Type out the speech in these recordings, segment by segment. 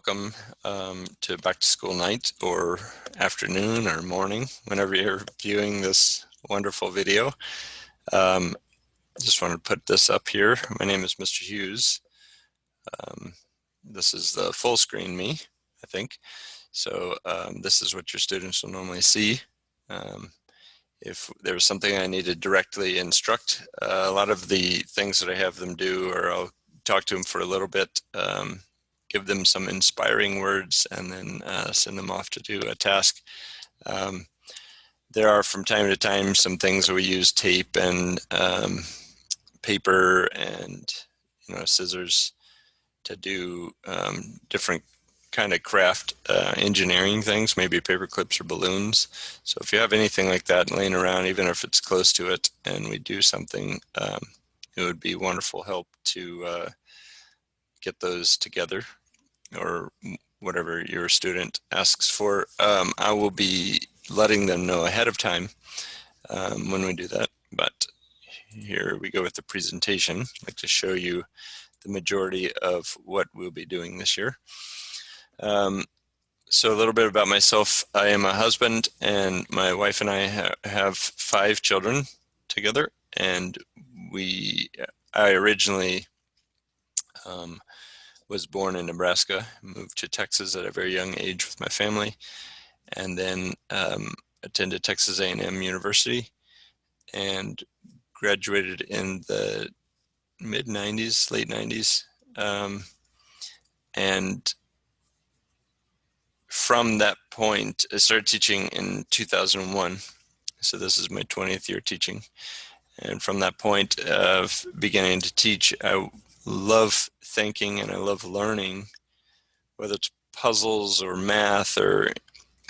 welcome to back to school night or afternoon or morning, whenever you're viewing this wonderful video. Just want to put this up here. My name is Mr. Hughes. This is the full screen me, I think. So this is what your students will normally see. If there was something I need to directly instruct, a lot of the things that I have them do, or I'll talk to them for a little bit, give them some inspiring words, and then send them off to do a task. There are from time to time some things where we use tape and paper and scissors to do different kind of craft engineering things, maybe paper clips or balloons. So if you have anything like that laying around, even if it's close to it, and we do something, it would be wonderful help to get those together, or whatever your student asks for. I will be letting them know ahead of time when we do that. But here we go with the presentation. I'd like to show you the majority of what we'll be doing this year. So a little bit about myself. I am a husband, and my wife and I have 5 children together, and I originally was born in Nebraska, moved to Texas at a very young age with my family, and then attended Texas A&M University and graduated in the mid-90s, late 90s, and from that point, I started teaching in 2001. So this is my 20th year teaching. And from that point of beginning to teach, I love thinking and I love learning, whether it's puzzles or math or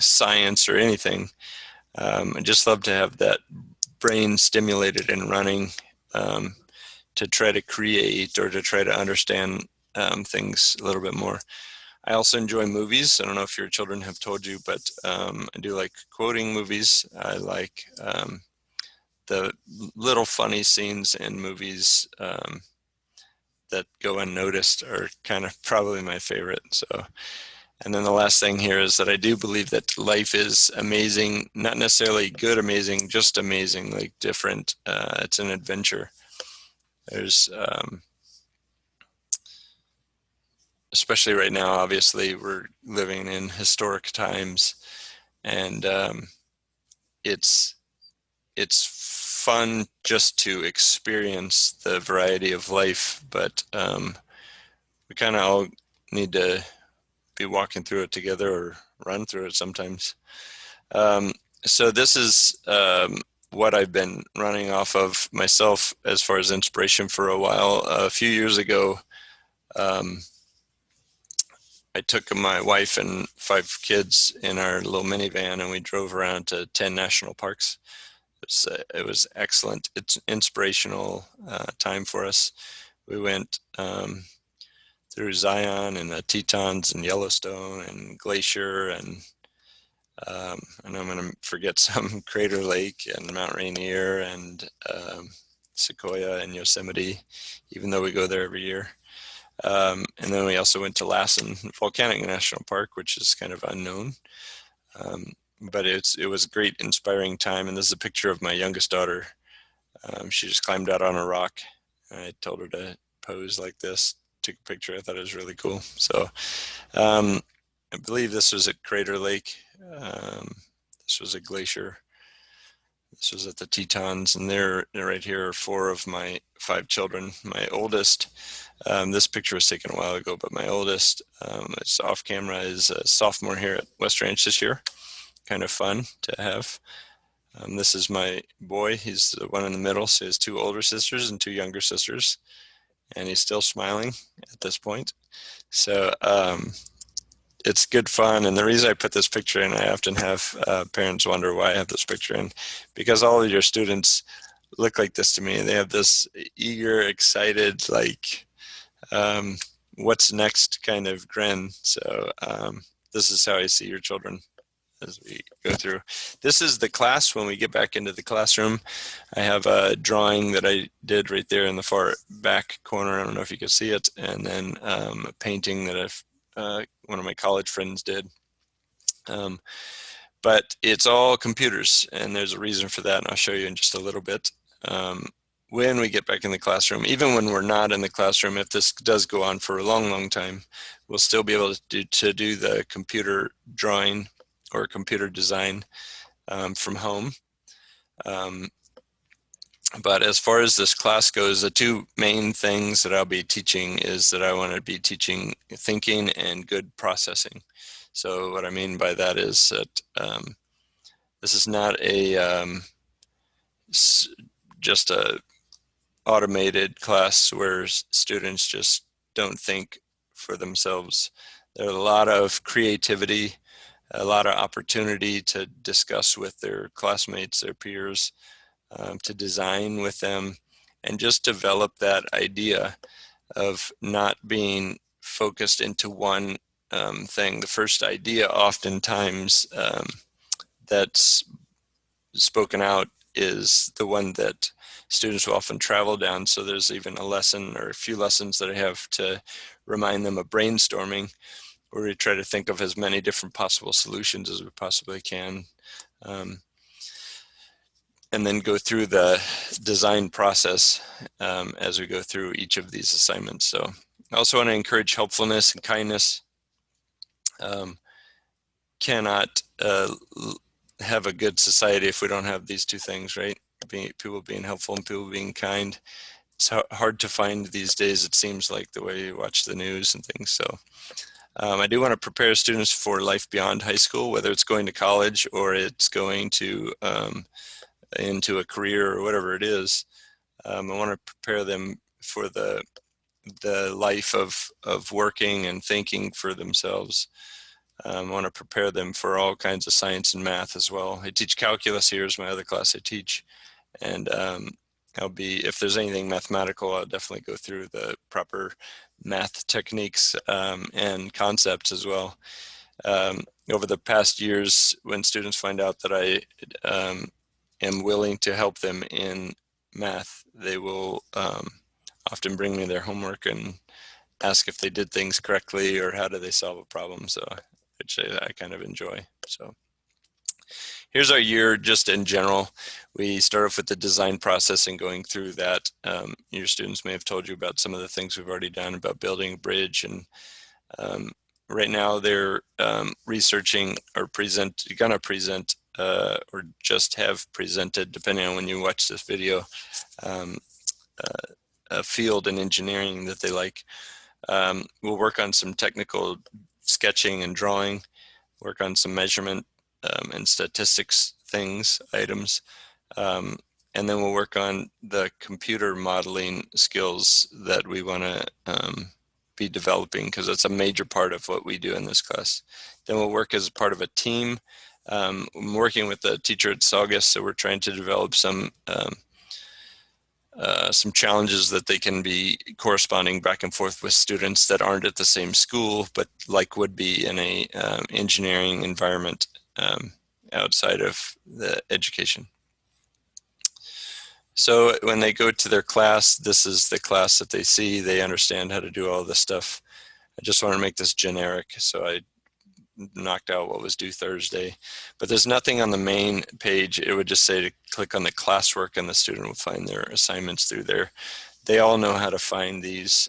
science or anything. I just love to have that brain stimulated and running to try to create or to try to understand things a little bit more. I also enjoy movies. I don't know if your children have told you, but I do like quoting movies. I like the little funny scenes in movies that go unnoticed are kind of probably my favorite. So, and then the last thing here is that I do believe that life is amazing, not necessarily good amazing, just amazing, like different. It's an adventure. There's especially right now, obviously, we're living in historic times, and it's fun just to experience the variety of life, but we kind of all need to be walking through it together or run through it sometimes. So this is what I've been running off of myself as far as inspiration for a while. A few years ago, I took my wife and 5 kids in our little minivan, and we drove around to 10 national parks. It was excellent. It's inspirational time for us. We went through Zion and the Tetons and Yellowstone and Glacier, and I know I'm going to forget some, Crater Lake and Mount Rainier and Sequoia and Yosemite, even though we go there every year. And then we also went to Lassen Volcanic National Park, which is kind of unknown. But it was a great, inspiring time. And this is a picture of my youngest daughter. She just climbed out on a rock. I told her to pose like this, took a picture. I thought it was really cool. So I believe this was at Crater Lake. This was a glacier. This was at the Tetons, and they're right here are 4 of my 5 children. My oldest, this picture was taken a while ago, but my oldest, it's off camera, is a sophomore here at West Ranch this year. Kind of fun to have. This is my boy. He's the one in the middle. So he has 2 older sisters and 2 younger sisters, and he's still smiling at this point. So it's good fun. And the reason I put this picture in, I often have parents wonder why I have this picture in, because all of your students look like this to me. They have this eager, excited, like what's next kind of grin. So this is how I see your children as we go through. This is the class when we get back into the classroom. I have a drawing that I did right there in the far back corner. I don't know if you can see it. And then a painting that I've one of my college friends did. But it's all computers, and there's a reason for that, and I'll show you in just a little bit. When we get back in the classroom, even when we're not in the classroom, if this does go on for a long, long time, we'll still be able to do the computer drawing or computer design from home. But as far as this class goes, the two main things that I'll be teaching is that I want to be teaching thinking and good processing. So what I mean by that is that this is not just a automated class where students just don't think for themselves. There's a lot of creativity, a lot of opportunity to discuss with their classmates, their peers, to design with them, and just develop that idea of not being focused into one thing. The first idea oftentimes that's spoken out is the one that students will often travel down. So there's even a lesson or a few lessons that I have to remind them of brainstorming, where we try to think of as many different possible solutions as we possibly can. And then go through the design process as we go through each of these assignments. So I also want to encourage helpfulness and kindness. Cannot have a good society if we don't have these two things, right? People being helpful and people being kind. It's hard to find these days, it seems like, the way you watch the news and things. So I do want to prepare students for life beyond high school, whether it's going to college or it's going to into a career or whatever it is. I want to prepare them for the life of working and thinking for themselves. I want to prepare them for all kinds of science and math as well. I teach calculus here is my other class I teach. And if there's anything mathematical, I'll definitely go through the proper math techniques and concepts as well. Over the past years, when students find out that I am willing to help them in math, they will often bring me their homework and ask if they did things correctly or how do they solve a problem. So which I kind of enjoy. So here's our year just in general. We start off with the design process and going through that. Your students may have told you about some of the things we've already done about building a bridge, and right now they're researching or gonna present or just have presented, depending on when you watch this video, a field in engineering that they like. We'll work on some technical sketching and drawing, work on some measurement and statistics items, and then we'll work on the computer modeling skills that we want to be developing, because that's a major part of what we do in this class. Then we'll work as part of a team. I'm working with a teacher at Saugus, so we're trying to develop some challenges that they can be corresponding back and forth with students that aren't at the same school, but would be in a engineering environment outside of the education. So when they go to their class, this is the class that they see. They understand how to do all this stuff. I just want to make this generic, so I knocked out what was due Thursday, but there's nothing on the main page. It would just say to click on the classwork and the student will find their assignments through there. They all know how to find these.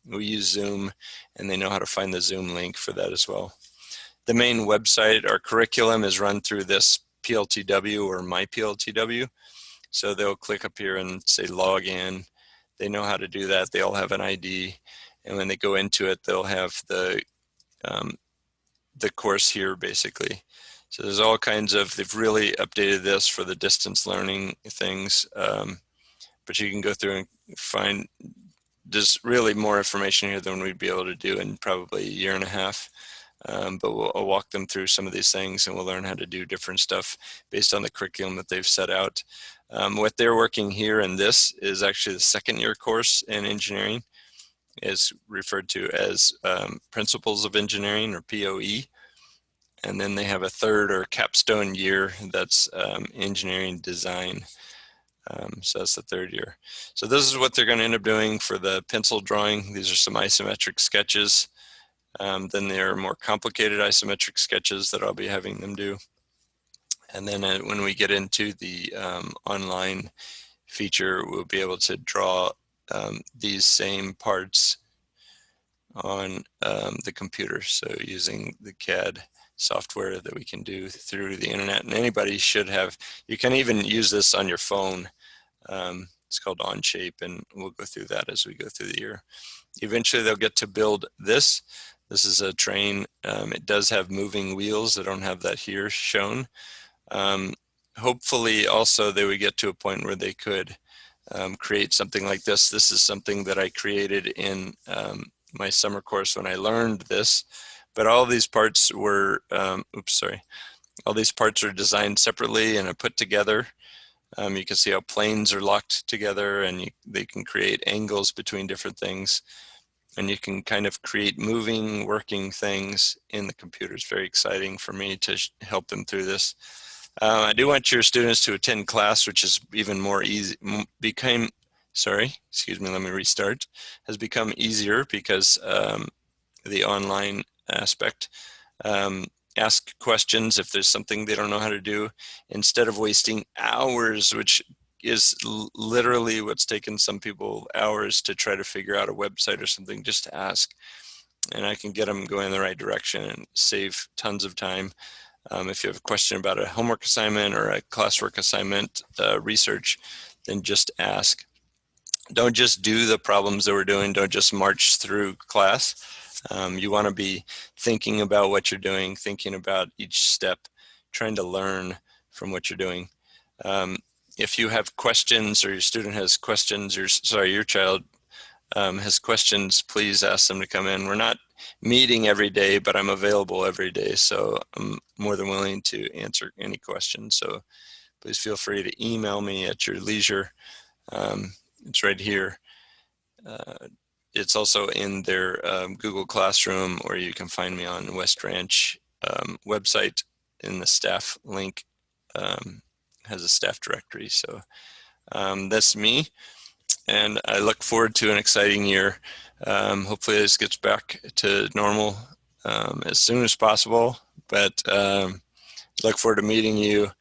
We use Zoom, and they know how to find the Zoom link for that as well. The main website, our curriculum is run through this PLTW or My PLTW. So they'll click up here and say log in. They know how to do that. They all have an ID. And when they go into it, they'll have the course here basically. So there's all kinds of, they've really updated this for the distance learning things. But you can go through and find, there's really more information here than we'd be able to do in probably a year and a half. But I'll walk them through some of these things, and we'll learn how to do different stuff based on the curriculum that they've set out. What they're working here in this is actually the second year course in engineering. Is referred to as Principles of Engineering, or POE. And then they have a third or capstone year that's engineering design. So that's the third year. So this is what they're going to end up doing for the pencil drawing. These are some isometric sketches. Then there are more complicated isometric sketches that I'll be having them do. And then when we get into the online feature, we'll be able to draw these same parts on the computer. So using the CAD software that we can do through the internet, and anybody should have, you can even use this on your phone. It's called Onshape, and we'll go through that as we go through the year. Eventually they'll get to build this. This is a train. It does have moving wheels. I don't have that here shown. Hopefully also they would get to a point where they could create something like this. This is something that I created in my summer course when I learned this, but all these parts were, all these parts are designed separately and are put together. You can see how planes are locked together, and they can create angles between different things, and you can kind of create moving, working things in the computer. It's very exciting for me to help them through this. I do want your students to attend class, which is even more easy, let me restart, has become easier because the online aspect. Ask questions if there's something they don't know how to do, instead of wasting hours, which is literally what's taken some people hours to try to figure out a website or something. Just ask, and I can get them going in the right direction and save tons of time. If you have a question about a homework assignment or a classwork assignment research, then just ask. Don't just do the problems that we're doing. Don't just march through class. You want to be thinking about what you're doing, thinking about each step, trying to learn from what you're doing. If you have questions, or your student has questions, your child has questions, please ask them to come in. We're not meeting every day, but I'm available every day, so I'm more than willing to answer any questions. So please feel free to email me at your leisure. It's right here. It's also in their Google Classroom, or you can find me on West Ranch website. In the staff link has a staff directory. So that's me, and I look forward to an exciting year. Hopefully this gets back to normal as soon as possible, but look forward to meeting you,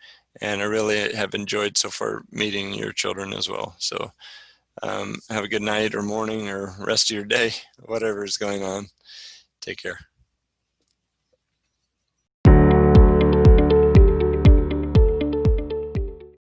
and I really have enjoyed so far meeting your children as well. So have a good night or morning or rest of your day, whatever is going on. Take care.